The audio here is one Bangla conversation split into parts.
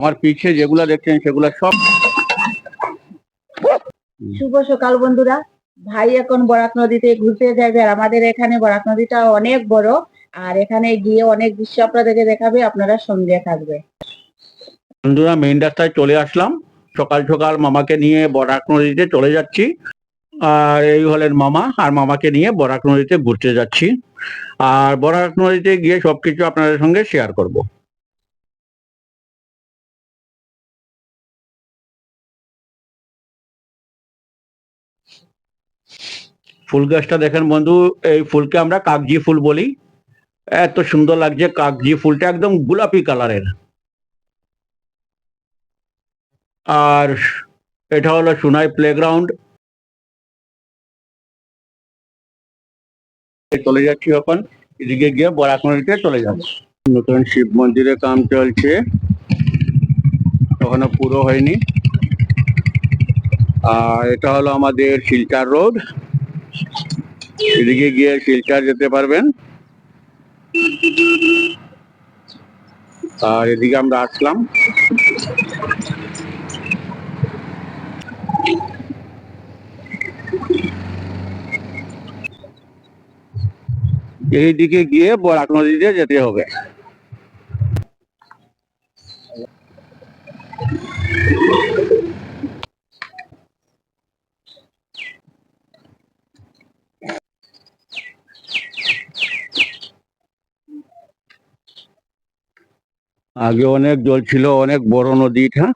আমার পিছে যেগুলা দেখছেন সেগুলা সব। শুভ সকাল বন্ধুরা। ভাই এখন বরাক নদীতে ঘুরতে যাবে, আর আমাদের এখানে বরাক নদীটা অনেক বড়, আর এখানে গিয়ে অনেক দৃশ্য আপনাদেরকে দেখাবে, আপনারা সঙ্গে থাকবে। বন্ধুরা, মেইন রাস্তায় চলে আসলাম। সকাল সকাল মামাকে নিয়ে বরাক নদীতে চলে যাচ্ছি। আর এই হলেন মামা, আর মামাকে নিয়ে বরাক নদীতে ঘুরতে যাচ্ছি। আর বরাক নদীতে গিয়ে সবকিছু আপনাদের সঙ্গে শেয়ার করব। ফুল গাছটা দেখেন বন্ধু, এই ফুলকে আমরা কাগজি ফুল বলি। এত সুন্দর লাগছে কাগজি ফুলটা, একদম গোলাপি কালারের। আর এটা হলো সোনাই প্লেগ্রাউন্ড। চলে যাচ্ছি এখন, এদিকে গিয়ে বরাক নদীতে চলে যাবো। নতুন শিব মন্দিরের কাম চলছে, এখনো পুরো হয়নি। আর এটা হলো আমাদের শিলচর রোড, এদিকে গিয়ে শিলচর যেতে পারবেন। আর এদিকে আমরা আসলাম। এইদিকে গিয়ে বরাক নদীতে যেতে হবে। আগে অনেক জল ছিল, অনেক বড় নদী এটা।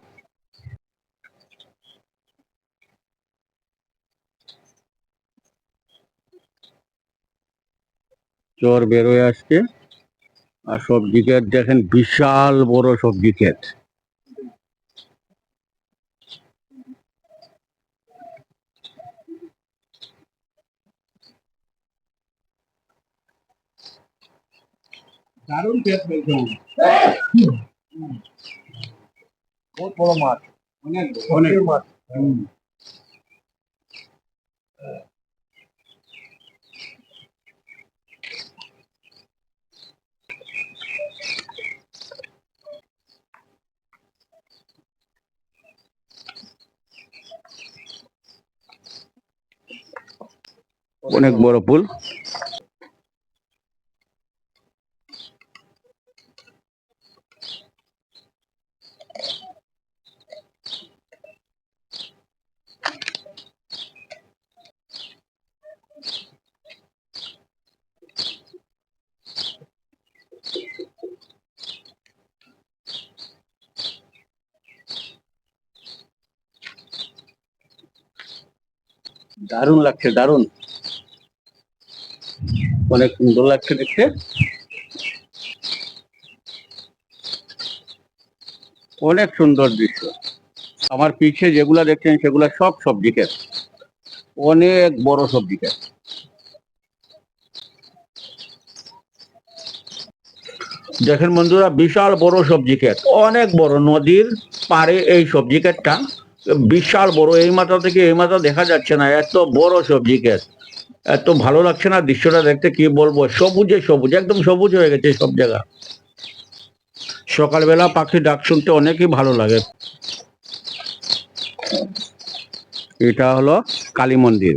চর বেরোয় আসছে। আর সবজি ক্ষেত দেখেন, বিশাল বড় সবজি ক্ষেত। দারুণ ক্ষেত বলতে, বহুত বড় মাঠ, অনেক অনেক মাঠ। অনেক বড় পুল। দারুণ লাগছে, দারুণ, অনেক সুন্দর লাগছে দেখতে। অনেক সুন্দর দৃশ্য। আমার পিছে যেগুলা দেখছেন সেগুলা সব সবজি ক্ষেত, অনেক বড় সবজি ক্ষেত। দেখেন বন্ধুরা, বিশাল বড় সবজি ক্ষেত, অনেক বড়, নদীর পাড়ে এই সবজি ক্ষেতটা বিশাল বড়। এই মাথা থেকে এই মাথা দেখা যাচ্ছে না, এত বড় সবজি ক্ষেত। এত ভালো লাগছে না দৃশ্যটা দেখতে, কি বলবো, সবুজে সবুজ, একদম সবুজ হয়ে গেছে সব জায়গা। সকালবেলা পাখি ডাক শুনতে অনেকই ভালো লাগে। এটা হলো কালী মন্দির।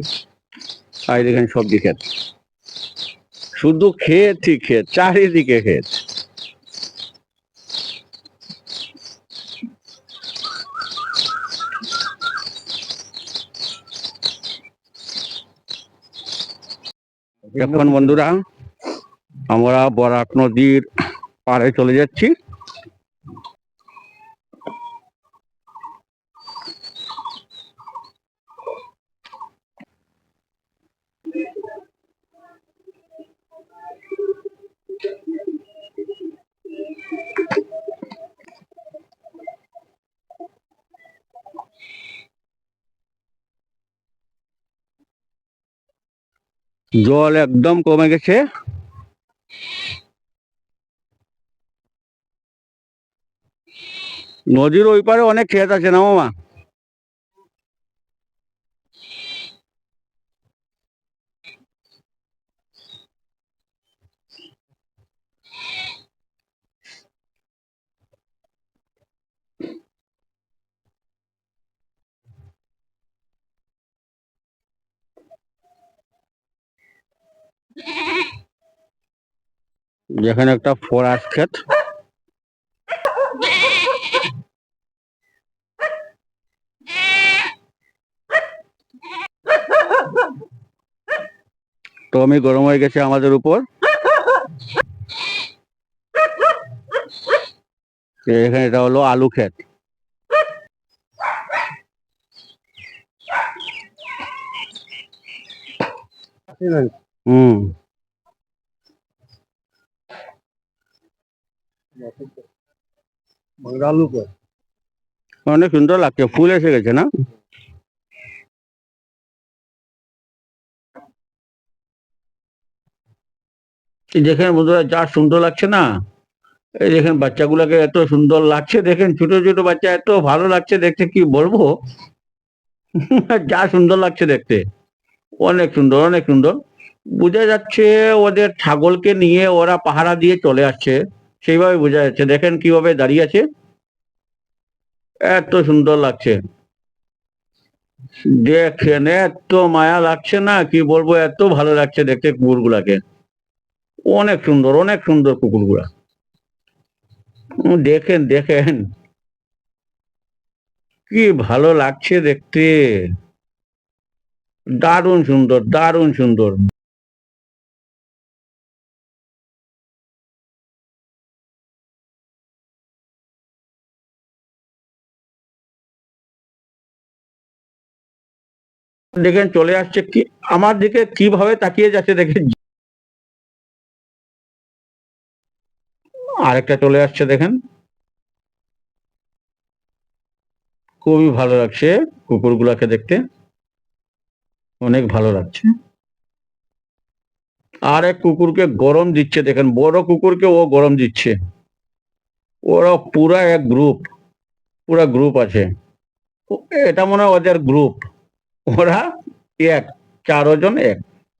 আর দেখেন সবজি ক্ষেত, শুধু ক্ষেতই ক্ষেত, চারিদিকে ক্ষেত। এখন বন্ধুরা, আমরা বরাক নদীর পাড়ে চলে যাচ্ছি। জল একদম কমে গেছে। নদীর ওই পারে অনেক ক্ষেত আছে না মামা? যেখানে একটা ফরাস ক্ষেত, টমি গরম হয়ে গেছে আমাদের উপর। এখানে এটা হলো আলু ক্ষেত। হুম, অনেক সুন্দর লাগছে, ফুল এসে গেছে না? এই দেখেন বন্ধুরা, যা সুন্দর লাগছে না। এই দেখেন বাচ্চাগুলোকে এত সুন্দর লাগছে, দেখেন ছোট ছোট বাচ্চা, এত ভালো লাগছে দেখতে, কি বলবো। যা সুন্দর লাগছে দেখতে, অনেক সুন্দর, অনেক সুন্দর। বোঝা যাচ্ছে ওদের ছাগলকে নিয়ে ওরা পাহারা দিয়ে চলে আসছে, সেইভাবে বোঝা যাচ্ছে। দেখেন কিভাবে দাঁড়িয়ে আছে, এত সুন্দর লাগছে দেখেন, এত মায়া লাগছে না, কি বলবো, এত ভালো লাগছে দেখতে কুকুরগুলাকে। অনেক সুন্দর, অনেক সুন্দর কুকুরগুলা। দেখেন দেখেন, কি ভালো লাগছে দেখতে, দারুণ সুন্দর, দারুণ সুন্দর। দেখেন চলে আসছে, কি আমার দিকে কিভাবে তাকিয়ে যাচ্ছে দেখেন। আরেকটা চলে আসছে দেখেন, খুবই ভালো লাগছে কুকুরগুলাকে দেখতে, অনেক ভালো লাগছে। আর এক কুকুরকে গরম দিচ্ছে দেখেন, বড় কুকুরকে ও গরম দিচ্ছে। ওরা পুরা এক গ্রুপ, পুরা গ্রুপ আছে। এটা মনে হয় ওদের গ্রুপ, ওরা এক, 4 জন এক।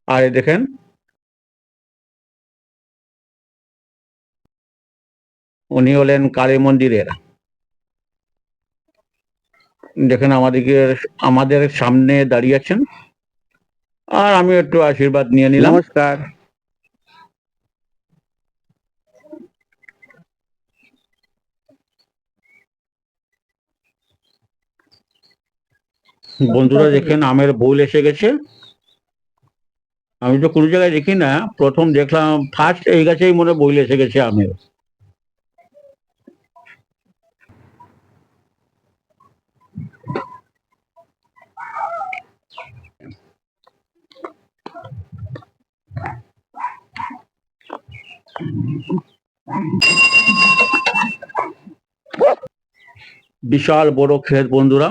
আর এই দেখেন, উনি হলেন কালী মন্দিরের। দেখেন আমাদের সামনে দাঁড়িয়ে আছেন, আর আমি একটু আশীর্বাদ নিয়ে নিলাম। নমস্কার। বন্ধুরা দেখেন, আমের বোল এসে গেছে। আমি তো কোনো জায়গায় দেখি না, প্রথম দেখলাম, ফার্স্ট এই গাছেই মনে বইল এসে গেছে আমের। বিশাল বড় ক্ষেত বন্ধুরা,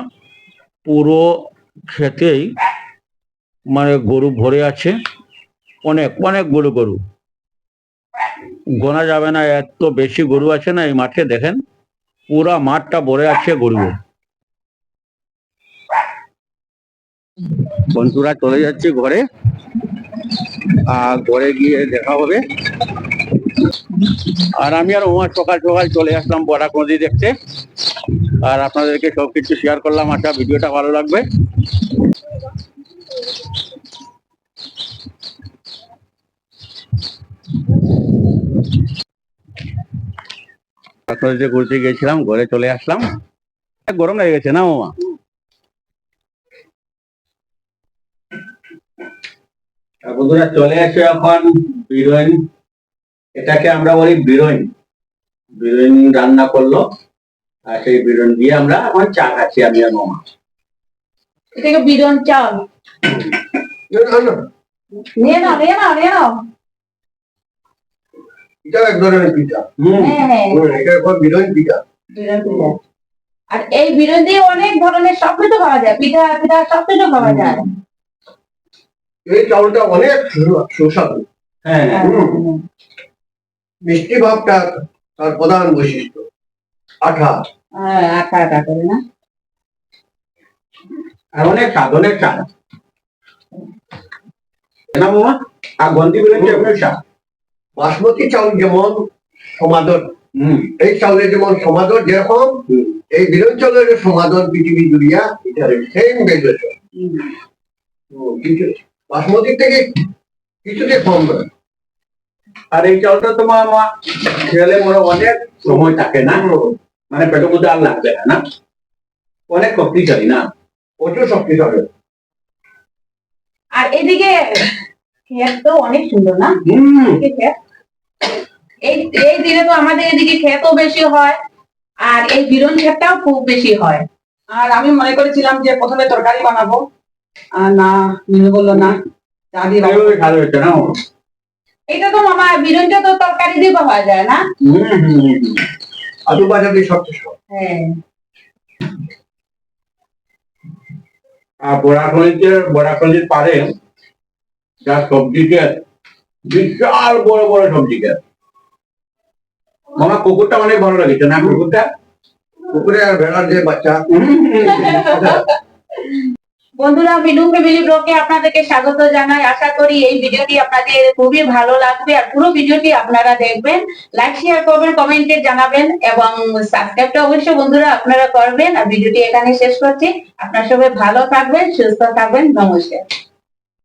পুরো ক্ষেতেই মানে গরু ভরে আছে, অনেক অনেক গরু, গোনা যাবে না, এত বেশি গরু আছে না এই মাঠে। দেখেন পুরা মাঠটা ভরে আছে গরু। বন্ধুরা চলে যাচ্ছি ঘরে, আর ঘরে গিয়ে দেখা হবে। আর আমি আর ওমা সকাল সকাল চলে আসলাম বরাক নদী দেখতে, আর আপনাদেরকে সবকিছু শেয়ার করলাম। আশা ভিডিওটা ভালো লাগবে। আপনাদের ঘুরতে গিয়েছিলাম, ঘরে চলে আসলাম। গরম লেগে গেছে না মামা? বন্ধুরা চলে আসে এখন বিরিয়ানি, এটাকে আমরা বলি বিরিয়ানি। বিরিয়ানি রান্না করলো, আর সেই বিরিয়ানি দিয়ে আমরা এখন চা খাচ্ছি আমি আর মামা। এটাকে বিরন চাল নিয়ে নাও, নিয়ে নাও, নিয়ে নাও। এটা এক ধরনের পিঠা। এটা এখন বিরিয়ানি পিঠা। আর এই বিরন দিয়ে অনেক ধরনের সবকিছু খাওয়া যায়, পিঠা পিঠা সবকিছু খাওয়া যায়। এই চাউলটা অনেক সুস্বাদু। হ্যাঁ, মিষ্টি ভাবটা তার প্রধান বৈশিষ্ট্য। আঠা, হ্যাঁ, আটা আটা করে না, আর অনেক স্বাদ, অনেক স্বাদ না মামা? আর গন্ধি বিরিয়ানি অনেক স্বাদ। বাসমতি চাউল যেমন সমাদর, এই চাউলের যেমন সমাদর, যেরকম এই বিরিয়ানি চাউলের সমাদর পৃথিবী দুনিয়া সেম বেজেছ। বাসমতির থেকে কিছুতে কম নয়। আর এই চালটা তোমার খেলে মনে অনেক সময় থাকে না, মানে পেটের মধ্যে আর লাগবে না, না অনেক শক্তিশালী না, প্রচুর শক্তিশালী। আর এদিকে ক্ষেত তো অনেক সুন্দর না, এদিকে ক্ষেত। এই এই দিনে তো আমাদের এদিকে ক্ষেতও বেশি হয়, আর এই বিরন ক্ষেতটাও খুব বেশি হয়। আর আমি মনে করেছিলাম যে প্রথমে তরকারি বানাবো, আর না, মিনু বললো না, চা দিয়ে বানাবো। এইভাবে ভালো হচ্ছে না। এটা তো মামা বিরনটা তো তরকারি দিয়ে পাওয়া যায় না? আলু ভাজা দিয়ে সব কিছু। হ্যাঁ। আর বরাকলির পারে যা সবজি ক্ষেত, বিশাল বড় বড় সবজি ক্ষেত। মামা কুকুরটা অনেক ভালো লাগছে না, কুকুরটা? কুকুরে আর ভেড়ার যে বাচ্চা। বন্ধুরা, মিনু ফ্যামিলি ব্লগে আপনাদেরকে স্বাগত জানাই। আশা করি এই ভিডিওটি আপনাদের খুবই ভালো লাগবে, আর পুরো ভিডিওটি আপনারা দেখবেন, লাইক শেয়ার করবেন, কমেন্টে জানাবেন, এবং সাবস্ক্রাইবটা অবশ্যই বন্ধুরা আপনারা করবেন। আর ভিডিওটি এখানে শেষ করছি। আপনারা সবাই ভালো থাকবেন, সুস্থ থাকবেন। নমস্কার।